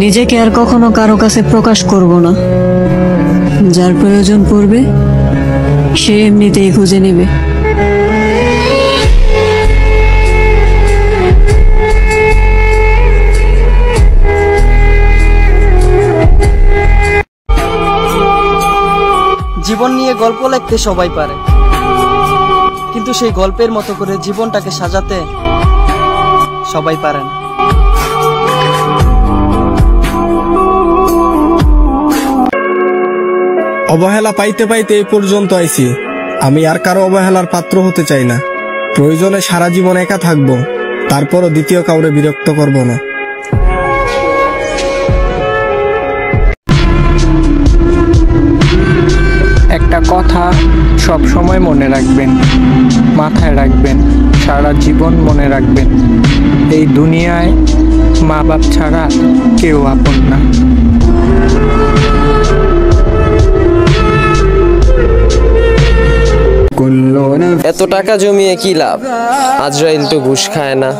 নিজেকে আর কখনো কারো কাছে প্রকাশ করব না। যার প্রয়োজন পড়বে সে এমনিতেই খুঁজে নেবে। জীবন নিয়ে গল্প লিখতে সবাই পারে, কিন্তু সেই গল্পের মতো করে জীবনটাকে সাজাতে সবাই পারে না। অবহেলা পাইতে পাইতে এই পর্যন্ত আইছি। আমি আর কারো অবহেলার পাত্র হতে চাই না। প্রয়োজনে সারা জীবন একা থাকবো, তারপরও দ্বিতীয় কাউরে বিরক্ত করব না। একটা কথা সব সময় মনে রাখবেন, মাথায় রাখবেন, সারা জীবন মনে রাখবেন, এই দুনিয়ায় মা বাপ ছাড়া কেউ আপন না। এত টাকা জমিয়ে কি লাভ? আজরাইল তো ঘুষ খায় না।